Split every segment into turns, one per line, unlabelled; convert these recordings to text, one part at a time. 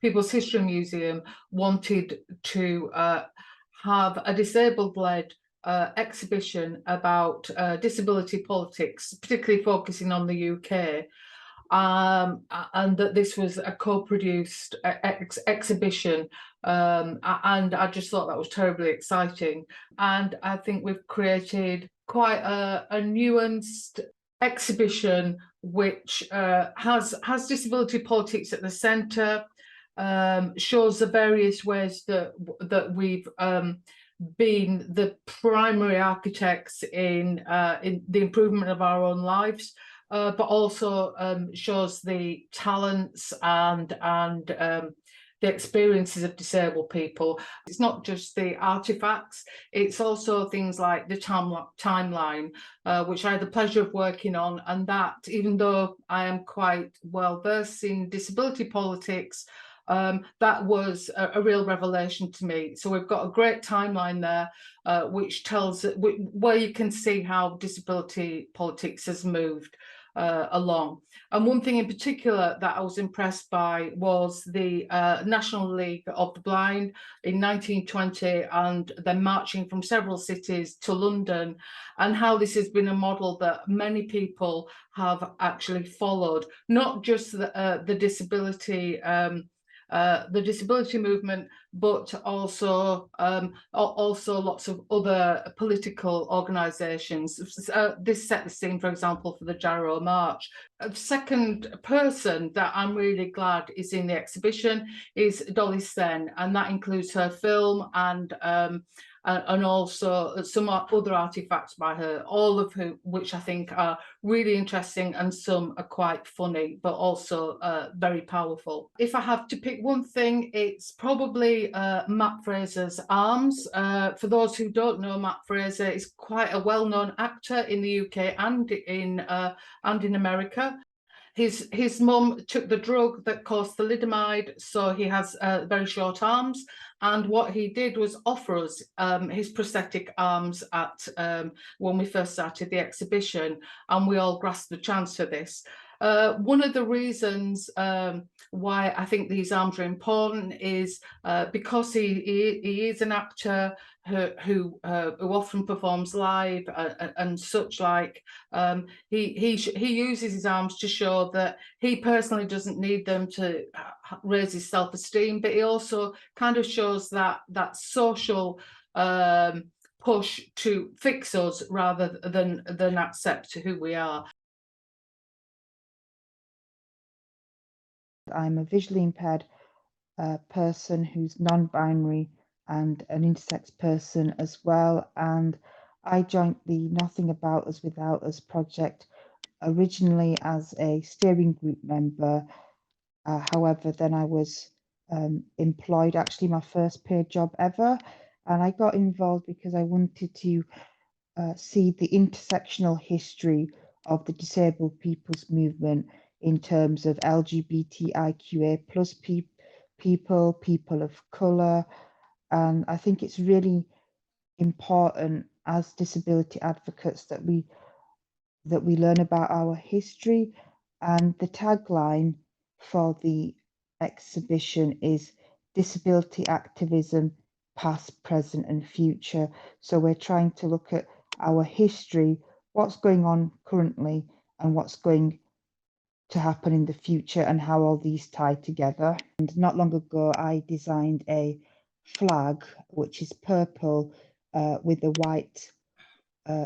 People's History Museum wanted to have a disabled-led exhibition about disability politics, particularly focusing on the UK. And that this was a co-produced exhibition, and I just thought that was terribly exciting. And I think we've created quite a nuanced exhibition which has disability politics at the centre, shows the various ways that we've been the primary architects in the improvement of our own lives. But also shows the talents and the experiences of disabled people. It's not just the artifacts, it's also things like the timeline, which I had the pleasure of working on, and that, even though I am quite well versed in disability politics, that was a real revelation to me. So we've got a great timeline there, which tells where you can see how disability politics has moved along. And one thing in particular that I was impressed by was the National League of the Blind in 1920, and then marching from several cities to London, and how this has been a model that many people have actually followed, not just the disability movement, but also lots of other political organisations. This set the scene, for example, for the Jarrow March. A second person that I'm really glad is in the exhibition is Dolly Sen, and that includes her film and also some other artifacts by her, all of which I think are really interesting, and some are quite funny, but also very powerful. If I have to pick one thing, it's probably Matt Fraser's arms. For those who don't know, Matt Fraser is quite a well-known actor in the UK and in America. His mum took the drug that caused thalidomide, so he has very short arms. And what he did was offer us his prosthetic arms at when we first started the exhibition, and we all grasped the chance for this. One of the reasons why I think these arms are important is because he is an actor who often performs live and such like. He uses his arms to show that he personally doesn't need them to raise his self-esteem, but he also kind of shows that social push to fix us rather than accept who we are.
I'm a visually impaired person who's non-binary and an intersex person as well, and I joined the Nothing About Us Without Us project originally as a steering group member. However, then I was employed, actually my first paid job ever, and I got involved because I wanted to see the intersectional history of the disabled people's movement in terms of LGBTIQA plus people of colour. And I think it's really important as disability advocates that we learn about our history. And the tagline for the exhibition is disability activism, past, present and future. So we're trying to look at our history, what's going on currently and what's going to happen in the future, and how all these tie together. And not long ago, I designed a flag, which is purple with a white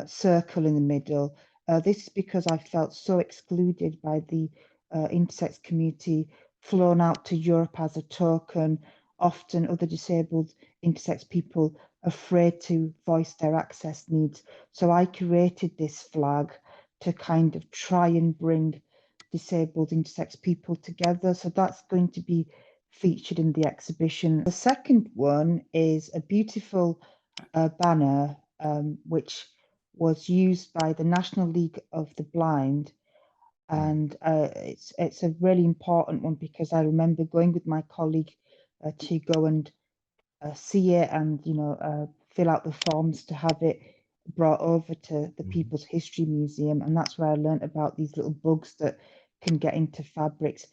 circle in the middle. This is because I felt so excluded by the intersex community, flown out to Europe as a token, often other disabled intersex people afraid to voice their access needs. So I created this flag to kind of try and bring disabled intersex people together. So that's going to be featured in the exhibition. The second one is a beautiful banner which was used by the National League of the Blind, and it's a really important one because I remember going with my colleague to go and see it and fill out the forms to have it brought over to the People's History Museum, and that's where I learned about these little bugs that can get into fabrics.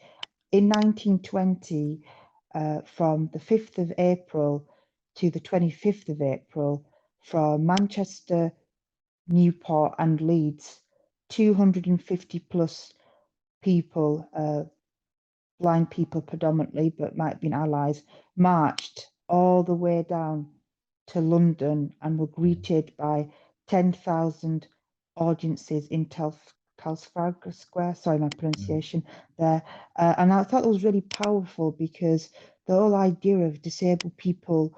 In 1920, from the 5th of April to the 25th of April from Manchester, Newport and Leeds. 250 plus people, blind people predominantly, but might have been allies, marched all the way down to London and were greeted by 10,000 audiences in Trafalgar Square. Sorry, my pronunciation there. And I thought it was really powerful because the whole idea of disabled people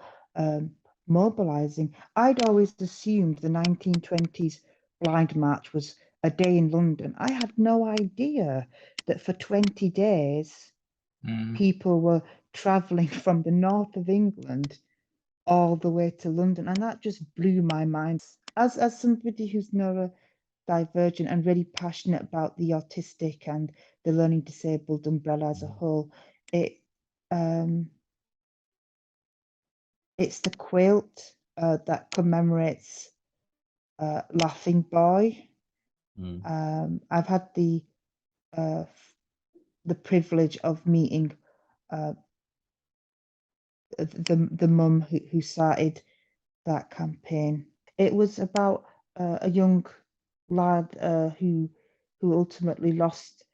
mobilizing, I'd always assumed the 1920s Blind March was a day in London. I had no idea that for 20 days, people were traveling from the north of England all the way to London, and that just blew my mind. As somebody who's neurodivergent and really passionate about the autistic and the learning disabled umbrella as a whole, it's the quilt that commemorates Laughing Boy. I've had the privilege of meeting the mum who started that campaign. It was about a young lad who ultimately lost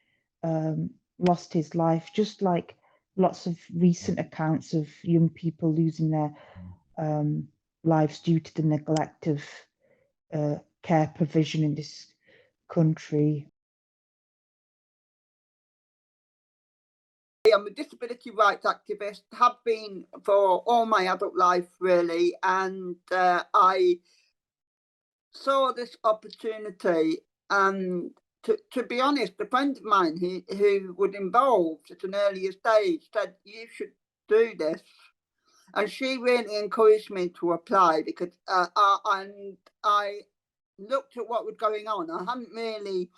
his life, just like lots of recent accounts of young people losing their lives due to the neglect of care provision in this country.
I'm a disability rights activist, have been for all my adult life, really, and I saw this opportunity, and to be honest, a friend of mine who was involved at an earlier stage said, you should do this, and she really encouraged me to apply because and I looked at what was going on. I hadn't really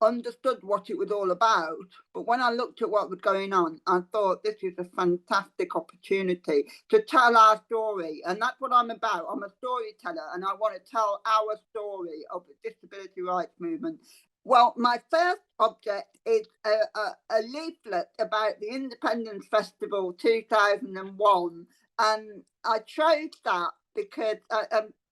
understood what it was all about, but when I looked at what was going on, I thought this is a fantastic opportunity to tell our story, and that's what I'm about. I'm a storyteller, and I want to tell our story of the disability rights movement. Well, my first object is a leaflet about the Independence Festival 2001, and I chose that because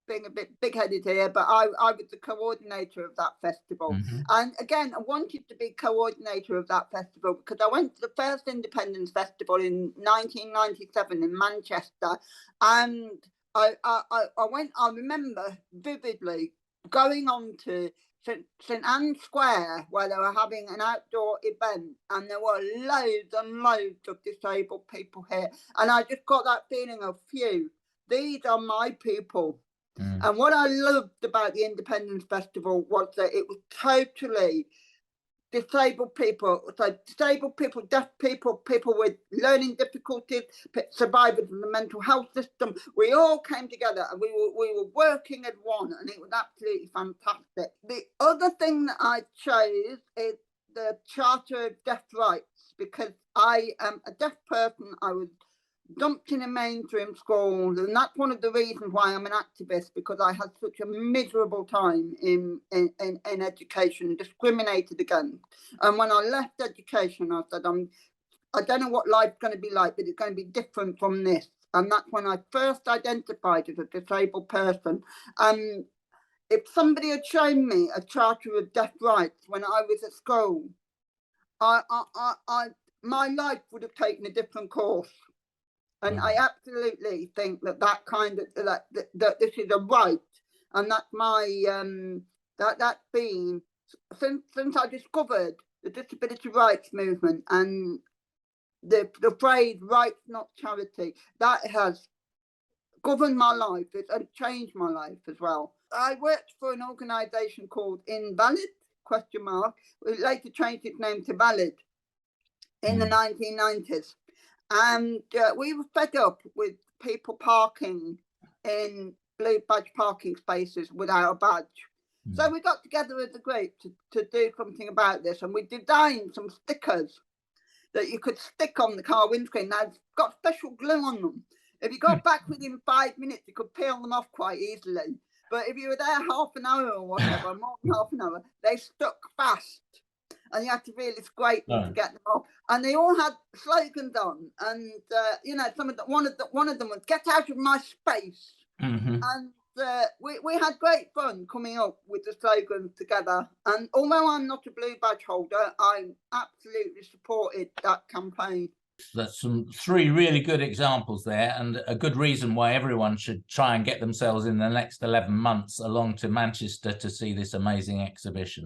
being a bit big-headed here, but I was the coordinator of that festival. And again, I wanted to be coordinator of that festival because I went to the first Independence Festival in 1997 in Manchester, and I remember vividly going on to St Anne's Square where they were having an outdoor event, and there were loads and loads of disabled people here, and I just got that feeling of, phew, these are my people. And what I loved about the Independence Festival was that it was totally disabled people, so disabled people, deaf people, people with learning difficulties, survivors of the mental health system. We all came together and we were working as one, and it was absolutely fantastic. The other thing that I chose is the Charter of Deaf Rights, because I am a deaf person. I was dumped in a mainstream school, and that's one of the reasons why I'm an activist, because I had such a miserable time in education, discriminated against. And when I left education, I said, I don't know what life's going to be like, but it's going to be different from this. And that's when I first identified as a disabled person. If somebody had shown me a Charter of Deaf Rights when I was at school, my life would have taken a different course. And I absolutely think that kind of that this is a right, and that's my that's been since I discovered the disability rights movement and the phrase "rights, not charity," that has governed my life. It's changed my life as well. I worked for an organisation called Invalid ? It later changed its name to Valid in the 1990s. And we were fed up with people parking in blue badge parking spaces without a badge. So we got together as a group to do something about this, and we designed some stickers that you could stick on the car windscreen. Now, it's got special glue on them. If you got back within 5 minutes, you could peel them off quite easily. But if you were there half an hour or whatever, more than half an hour, they stuck fast. And you had to really scrape them to get them off. and they all had slogans on, and you know, one of them was "Get out of my space," and we had great fun coming up with the slogans together. And although I'm not a blue badge holder, I absolutely supported that campaign.
That's three really good examples there, and a good reason why everyone should try and get themselves in the next 11 months along to Manchester to see this amazing exhibition.